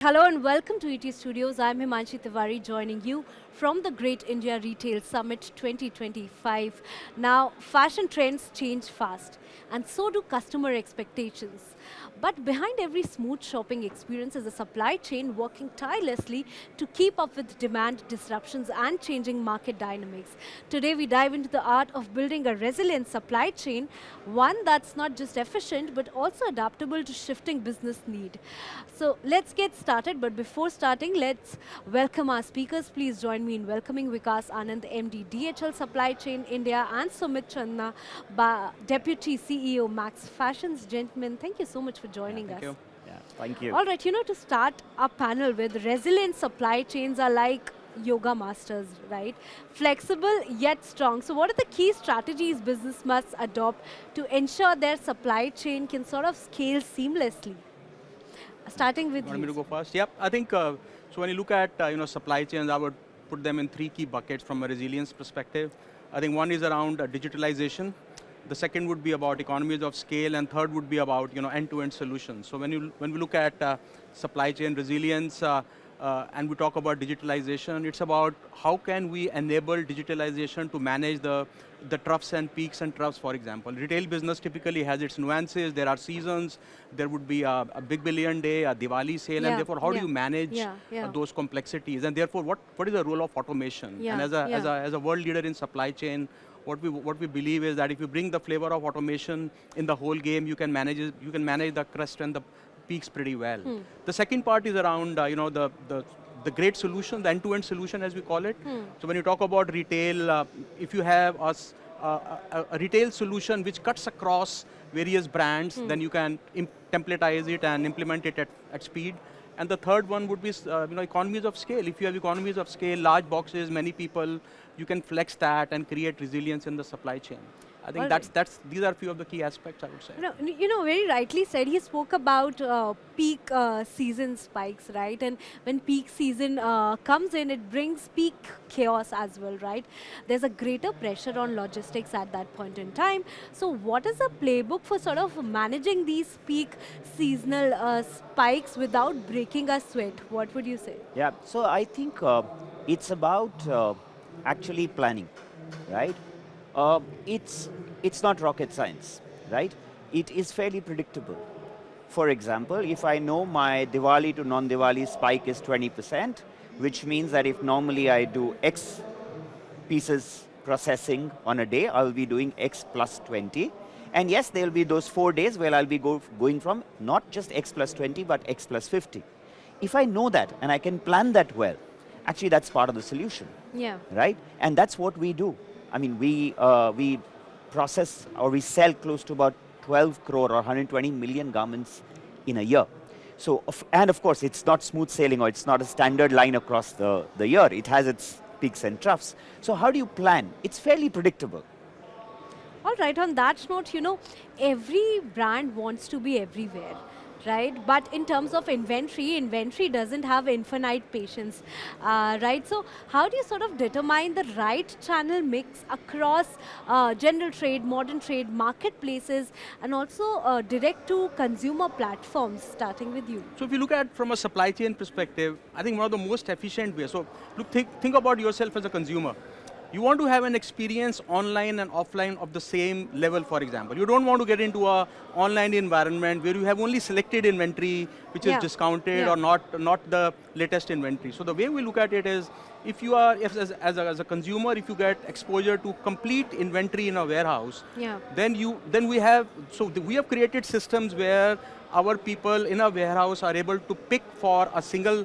Hello and welcome to ETStudios. I'm Himanshi Tiwari joining you from the Great India Retail Summit 2025. Now, fashion trends change fast and so do customer expectations. But behind every smooth shopping experience is a supply chain working tirelessly to keep up with demand, disruptions and changing market dynamics. Today we dive into the art of building a resilient supply chain, one that's not just efficient but also adaptable to shifting business need. So let's get started, but before starting, let's welcome our speakers. Please join me in welcoming Vikas Anand, MD, DHL Supply Chain India, and Sumit Chandna, Deputy CEO, Max Fashions. Gentlemen, thank you so much for joining us. Thank you. Yeah, thank you. All right, to start our panel with, resilient supply chains are like yoga masters, right? Flexible yet strong. So what are the key strategies business must adopt to ensure their supply chain can sort of scale seamlessly? Starting with You want me to you. go first? Yep. I think so. When you look at supply chains, I would put them in three key buckets from a resilience perspective. I think one is around digitalization. The second would be about economies of scale, and third would be about end-to-end solutions. So when we look at supply chain resilience and we talk about digitalization, it's about how can we enable digitalization to manage the troughs and peaks and troughs. For example, retail business typically has its nuances. There are seasons. There would be a big billion day, a Diwali sale, and therefore how do you manage those complexities? And therefore, what is the role of automation? And as a world leader in supply chain, what we believe is that if you bring the flavor of automation in the whole game, you can manage it, you can manage the crest and the peaks pretty well. The second part is around the great solution, the end-to-end solution as we call it. So when you talk about retail, if you have a retail solution which cuts across various brands, then you can templatize it and implement it at speed. And the third one would be economies of scale. If you have economies of scale, large boxes, many people, you can flex that and create resilience in the supply chain. I think these are a few of the key aspects, I would say. Very rightly said. He spoke about peak season spikes, right? And when peak season comes in, it brings peak chaos as well, right? There's a greater pressure on logistics at that point in time. So what is the playbook for sort of managing these peak seasonal spikes without breaking a sweat? What would you say? Yeah, so I think it's about actually planning, right? It's not rocket science, right? It is fairly predictable. For example, if I know my Diwali to non-Diwali spike is 20%, which means that if normally I do X pieces processing on a day, I'll be doing X plus 20. And yes, there will be those 4 days where I'll be going from not just X plus 20, but X plus 50. If I know that and I can plan that well, actually that's part of the solution, right? And that's what we do. I mean, we process or we sell close to about 12 crore or 120 million garments in a year. So, and of course, it's not smooth sailing or it's not a standard line across the year. It has its peaks and troughs. So how do you plan? It's fairly predictable. All right, on that note, every brand wants to be everywhere, right? But in terms of inventory doesn't have infinite patience, right? So how do you sort of determine the right channel mix across general trade, modern trade, marketplaces, and also direct to consumer platforms, starting with you? So if you look at from a supply chain perspective, I think one of the most efficient ways, so look, think about yourself as a consumer. You want to have an experience online and offline of the same level, for example. You don't want to get into an online environment where you have only selected inventory, which is discounted or not the latest inventory. So the way we look at it is, if you are, as a consumer, if you get exposure to complete inventory in a warehouse, then we have created systems where our people in a warehouse are able to pick for a single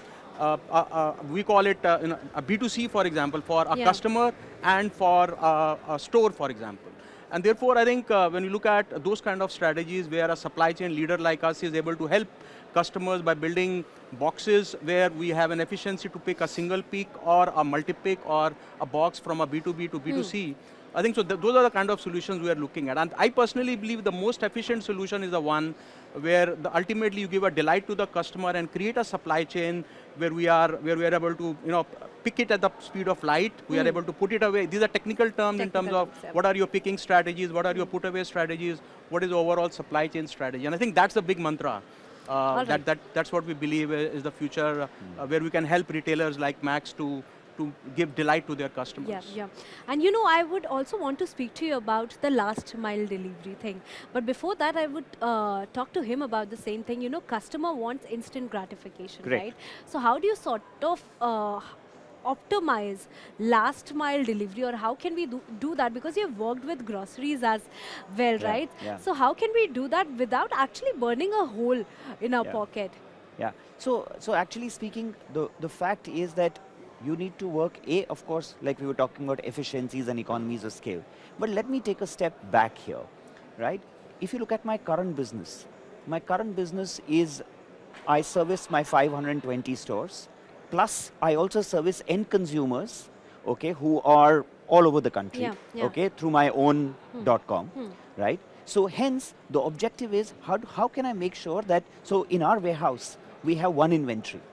we call it a B2C, for example, for a customer and for a store, for example. And therefore, I think when you look at those kind of strategies where a supply chain leader like us is able to help customers by building boxes where we have an efficiency to pick a single peak or a multi-pick or a box from a B2B to B2C, I think so. Those are the kind of solutions we are looking at, and I personally believe the most efficient solution is the one where ultimately you give a delight to the customer and create a supply chain where we are able to pick it at the speed of light. We are able to put it away. These are technical terms in terms of what are your picking strategies, what are your put away strategies, what is the overall supply chain strategy, and I think that's the big mantra. All right. That's what we believe is the future, where we can help retailers like Max to give delight to their customers. Yeah, yeah. And I would also want to speak to you about the last mile delivery thing. But before that, I would talk to him about the same thing. Customer wants instant gratification, Correct. right? So how do you sort of optimize last mile delivery, or how can we do that? Because you've worked with groceries as well, Yeah, right? yeah. So how can we do that without actually burning a hole in our Yeah. pocket? Yeah. So actually speaking, the fact is that you need to work, of course, like we were talking about efficiencies and economies of scale. But let me take a step back here, right? If you look at my current business is I service my 520 stores, plus I also service end consumers, okay, who are all over the country, Yeah, yeah. okay, through my own .com, right? So hence, the objective is how can I make sure that, so in our warehouse, we have one inventory,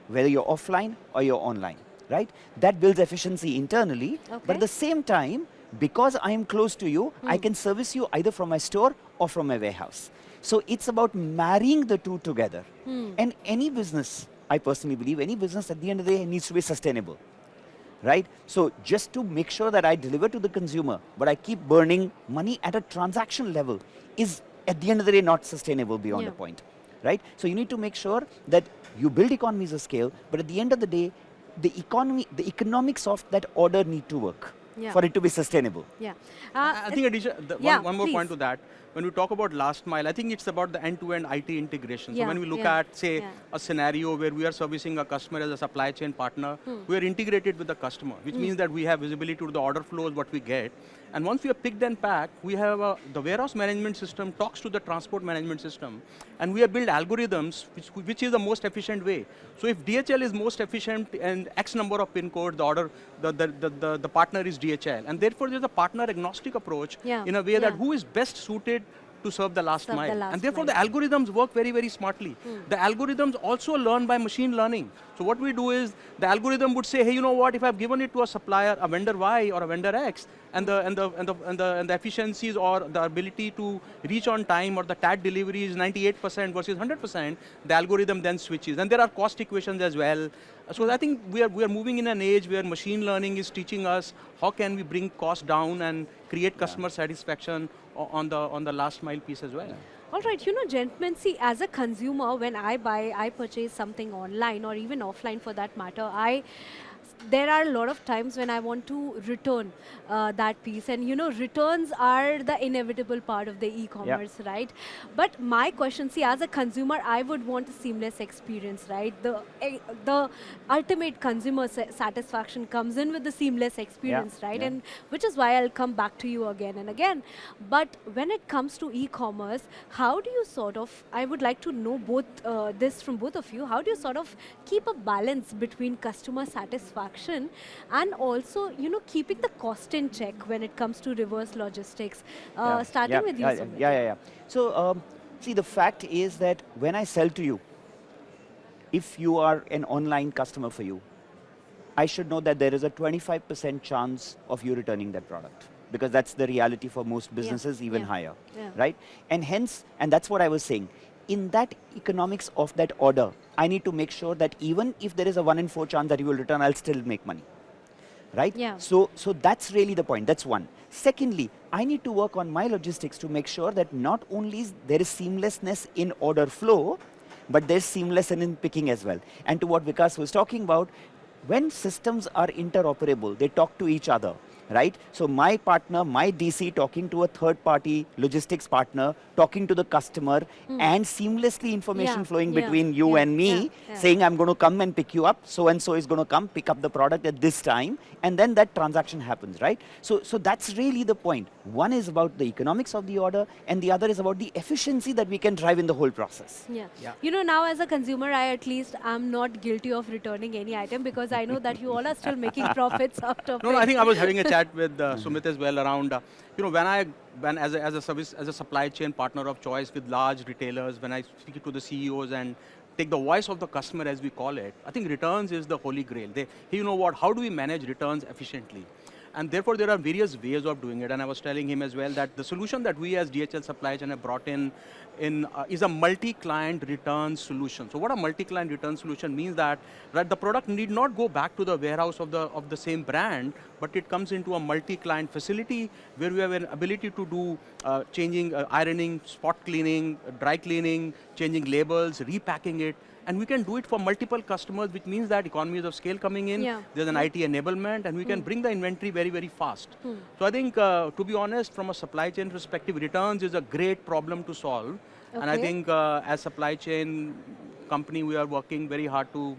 whether you're offline or you're online, right? That builds efficiency internally, but Okay. at the same time, because I am close to you, I can service you either from my store or from my warehouse. So it's about marrying the two together. And any business, I personally believe, any business at the end of the day needs to be sustainable, right? So just to make sure that I deliver to the consumer, but I keep burning money at a transaction level is at the end of the day not sustainable beyond Yeah. a point, right? So you need to make sure that you build economies of scale, but at the end of the day, the economics of that order need to work Yeah. for it to be sustainable. Yeah. I think yeah, one more point please. to that. When we talk about last mile, I think it's about the end-to-end IT integration. So Yeah, when we look yeah, at, say, yeah. a scenario where we are servicing a customer as a supply chain partner, we are integrated with the customer, which means that we have visibility to the order flows, what we get. And once we have picked and packed, we have the warehouse management system talks to the transport management system, and we have built algorithms which is the most efficient way. So if DHL is most efficient and X number of pin codes, the partner is DHL, and therefore there's a partner agnostic approach Yeah, in a way that yeah. who is best suited to serve the last Serve the mile. last And therefore mile. the algorithms work very, very smartly. The algorithms also learn by machine learning. So what we do is the algorithm would say, hey, you know what, if I've given it to a supplier, a vendor Y or a vendor X, and the efficiencies or the ability to reach on time or the TAT delivery is 98% versus 100%, the algorithm then switches. And there are cost equations as well. So I think we are moving in an age where machine learning is teaching us how can we bring cost down and create customer satisfaction on the last mile piece as well. All right, gentlemen, see, as a consumer, when I purchase something online or even offline for that matter, there are a lot of times when I want to return that piece, and returns are the inevitable part of the e-commerce, right? But my question, see, as a consumer, I would want a seamless experience, right? The ultimate consumer satisfaction comes in with the seamless experience, right? yeah. And which is why I'll come back to you again and again. But when it comes to e-commerce, how do you sort of, I would like to know this from both of you, how do you sort of keep a balance between customer satisfaction and also, keeping the cost in check when it comes to reverse logistics? Starting with you, Sumit. Yeah. So, see, the fact is that when I sell to you, if you are an online customer for you, I should know that there is a 25% chance of you returning that product, because that's the reality for most businesses, even higher, right? And hence, and that's what I was saying, in that economics of that order, I need to make sure that even if there is a 1 in 4 chance that you will return, I'll still make money, right? Yeah. So that's really the point. That's one. Secondly, I need to work on my logistics to make sure that not only there is seamlessness in order flow, but there's seamlessness in picking as well. And to what Vikas was talking about, when systems are interoperable, they talk to each other, right? So my partner, my DC talking to a third party logistics partner, talking to the customer, and seamlessly information flowing between you and me, saying I'm going to come and pick you up, so and so is going to come pick up the product at this time, and then that transaction happens, right? So that's really the point. One is about the economics of the order, and the other is about the efficiency that we can drive in the whole process. Yeah. Now as a consumer, I at least am not guilty of returning any item, because I know that you all are still making profits out of it. No, I think I was having a chat with Sumit as well around, when as a supply chain partner of choice with large retailers, when I speak to the CEOs and take the voice of the customer, as we call it, I think returns is the holy grail. Hey, you know what? How do we manage returns efficiently? And therefore, there are various ways of doing it. And I was telling him as well that the solution that we as DHL Supply Chain have brought in is a multi-client return solution. So what a multi-client return solution means that, right, the product need not go back to the warehouse of the same brand, but it comes into a multi-client facility where we have an ability to do changing, ironing, spot cleaning, dry cleaning, changing labels, repacking it. And we can do it for multiple customers, which means that economies of scale coming in, there's an IT enablement, and we can bring the inventory very, very fast. So I think, to be honest, from a supply chain perspective, returns is a great problem to solve. And I think as supply chain company, we are working very hard to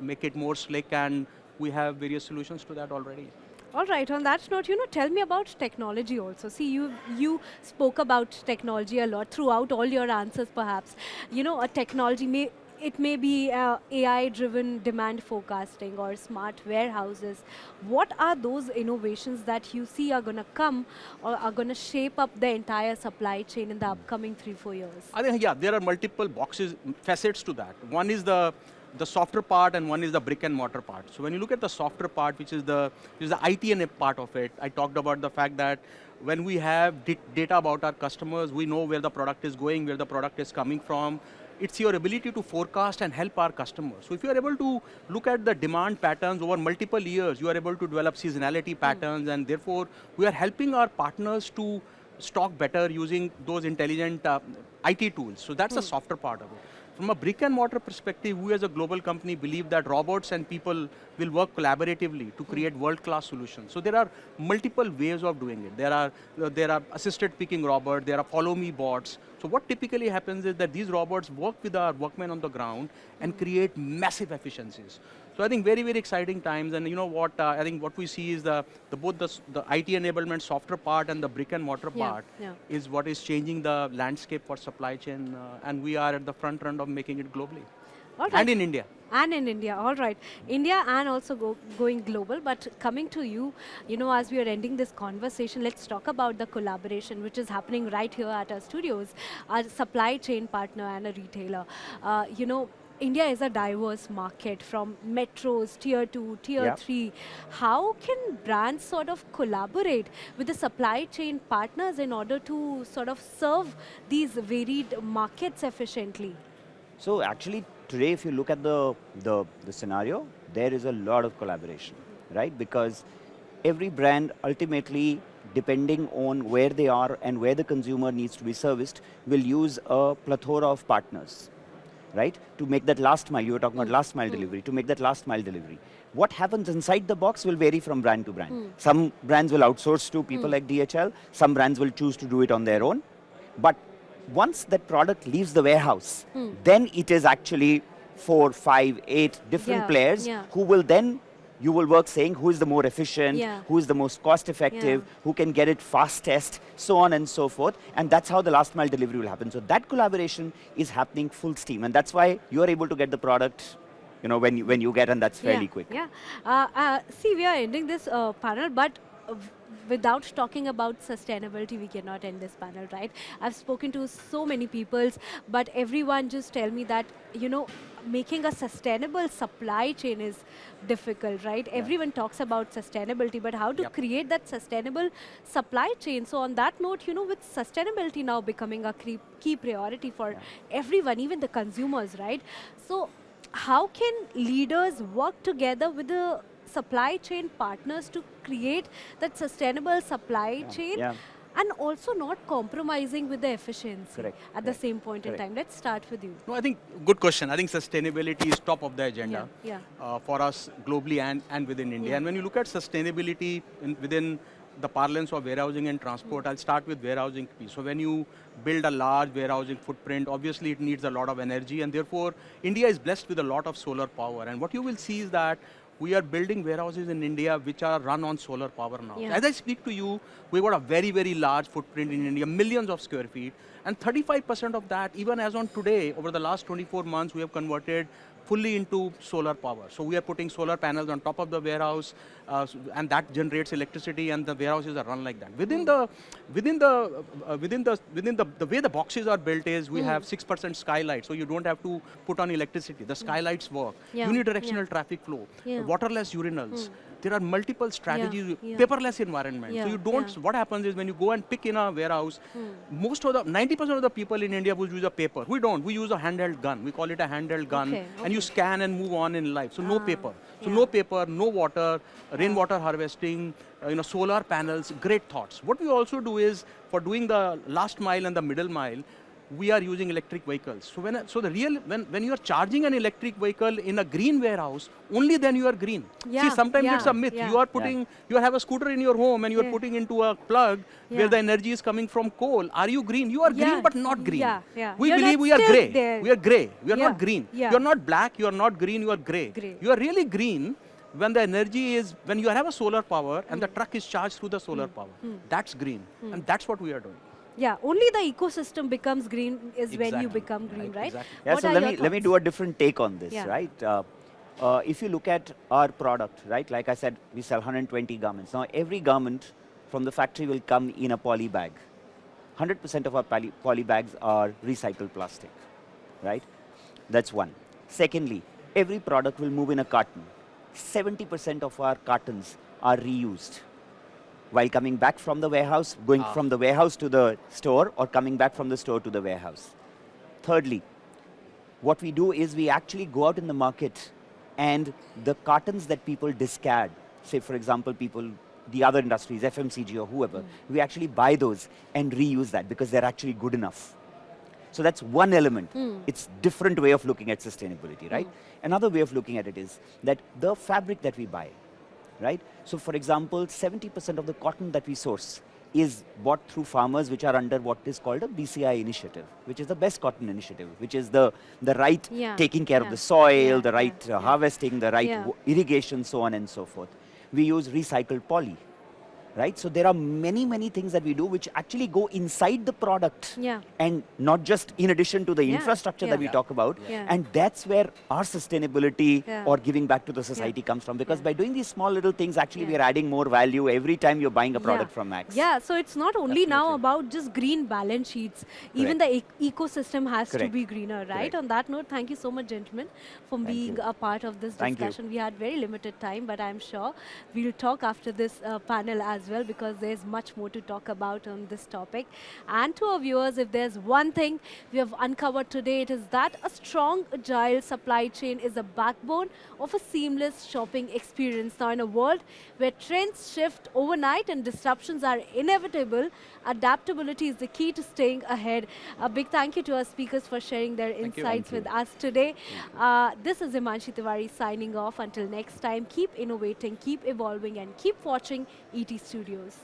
make it more slick, and we have various solutions to that already. All right, on that note, tell me about technology also. See, you spoke about technology a lot throughout all your answers perhaps. A technology it may be AI-driven demand forecasting or smart warehouses. What are those innovations that you see are going to come or are going to shape up the entire supply chain in the upcoming 3-4 years? I think, there are multiple facets to that. One is the softer part and one is the brick and mortar part. So when you look at the softer part, which is the IT part of it, I talked about the fact that when we have data about our customers, we know where the product is going, where the product is coming from. It's your ability to forecast and help our customers. So if you are able to look at the demand patterns over multiple years, you are able to develop seasonality patterns, and therefore we are helping our partners to stock better using those intelligent IT tools. So that's the softer part of it. From a brick and mortar perspective, we as a global company believe that robots and people will work collaboratively to create world-class solutions. So there are multiple ways of doing it. There are assisted picking robots, there are follow-me bots. So what typically happens is that these robots work with our workmen on the ground and create massive efficiencies. So I think very, very exciting times, and I think what we see is both the IT enablement softer part and the brick and mortar part is what is changing the landscape for supply chain, and we are at the front run of making it globally. All right. And in India. And in India, all right. India and also going global, but coming to you, as we are ending this conversation, let's talk about the collaboration which is happening right here at our studios, our supply chain partner and a retailer. India is a diverse market from metros, tier 2, tier 3. How can brands sort of collaborate with the supply chain partners in order to sort of serve these varied markets efficiently? So actually, today, if you look at the scenario, there is a lot of collaboration, right? Because every brand ultimately, depending on where they are and where the consumer needs to be serviced, will use a plethora of partners, right? To make that last mile, you were talking about last mile delivery, to make that last mile delivery. What happens inside the box will vary from brand to brand. Some brands will outsource to people like DHL, some brands will choose to do it on their own. But once that product leaves the warehouse, then it is actually 4, 5, 8 different players who will then, you will work saying who is the more efficient, who is the most cost effective, who can get it fastest, so on and so forth. And that's how the last mile delivery will happen. So that collaboration is happening full steam. And that's why you are able to get the product when you get, and that's fairly quick. See, we are ending this panel, but without talking about sustainability, we cannot end this panel, right? I've spoken to so many people, but everyone just tell me that, making a sustainable supply chain is difficult, right? Everyone talks about sustainability, but how to create that sustainable supply chain? So on that note, with sustainability now becoming a key priority for everyone, even the consumers, right? So how can leaders work together with the supply chain partners to create that sustainable supply chain and also not compromising with the efficiency at the same point in time? Let's start with you. No, I think good question. I think sustainability is top of the agenda for us globally and within India. And when you look at sustainability within the parlance of warehousing and transport, I'll start with warehousing piece. So when you build a large warehousing footprint, obviously it needs a lot of energy, and therefore India is blessed with a lot of solar power. And what you will see is that we are building warehouses in India which are run on solar power now. As I speak to you, we've got a very, very large footprint in India, millions of square feet, and 35% of that, even as on today, over the last 24 months, we have converted fully into solar power. So we are putting solar panels on top of the warehouse, and that generates electricity, and the warehouses are run like that. Within the way the boxes are built is we have 6% skylight, so you don't have to put on electricity. The skylights work. Unidirectional traffic flow, waterless urinals. there are multiple strategies, yeah. paperless environment. Yeah, So you don't, yeah. what happens is when you go and pick in a warehouse, most of the, 90% of the people in India will use a paper. We don't, we use a handheld gun. We call it a handheld gun. Okay, And you okay. scan and move on in life. So no paper. So yeah. no paper, no water, rainwater harvesting, solar panels, great thoughts. What we also do is, for doing the last mile and the middle mile, we are using electric vehicles. So when you are charging an electric vehicle in a green warehouse, only then you are green. Yeah, See, sometimes yeah, it's a myth. yeah. You are putting, you have a scooter in your home and you are Yeah. putting into a plug where Yeah. the energy is coming from coal. Are you green? You are Yeah, green, but not green. yeah, yeah. We You're believe not we are still grey. there. We are grey. We are Yeah, not green. yeah. You are not black. You are not green. You are grey. Grey. You are really green when the energy is, when you have a solar power and the truck is charged through the solar power. That's green. And that's what we are doing. Yeah, only the ecosystem becomes green is when you Exactly. become green, right? Exactly. Yeah, What so are let your me thoughts? do a different take on this, Yeah. right? If you look at our product, right? Like I said, we sell 120 garments. Now, every garment from the factory will come in a poly bag. 100% of our poly bags are recycled plastic, right? That's one. Secondly, every product will move in a carton. 70% of our cartons are reused. While coming back from the warehouse, going from the warehouse to the store, or coming back from the store to the warehouse. Thirdly, what we do is we actually go out in the market and the cartons that people discard, say for example the other industries, FMCG or whoever, we actually buy those and reuse that because they're actually good enough. So that's one element. It's different way of looking at sustainability, right? Another way of looking at it is that the fabric that we buy, right? So for example, 70% of the cotton that we source is bought through farmers which are under what is called a BCI initiative, which is the best cotton initiative, which is the right Yeah, taking care of yeah, the soil, yeah, the right yeah, harvesting, the right yeah. irrigation, so on and so forth. We use recycled poly, right? So there are many, many things that we do which actually go inside the product, Yeah. and not just in addition to the Yeah, infrastructure that we yeah. talk about. Yeah. And that's where our sustainability Yeah. or giving back to the society comes from. Because Yeah. by doing these small little things, actually Yeah. we are adding more value every time you're buying a product from Max. Yeah, so it's not only now Absolutely. about just green balance sheets. Even the ecosystem has to Correct. be greener, right? Correct. On that note, thank you so much, gentlemen, for being you. a part of this Thank you. discussion. We had very limited time, but I'm sure we'll talk after this panel as well, because there's much more to talk about on this topic. And to our viewers, if there's one thing we have uncovered today, it is that a strong, agile supply chain is a backbone of a seamless shopping experience. Now, in a world where trends shift overnight and disruptions are inevitable, adaptability is the key to staying ahead. A big thank you to our speakers for sharing their Thank you. insights Thank with you. us today. This is Himanshi Tiwari signing off. Until next time, keep innovating, keep evolving, and keep watching ET Studios.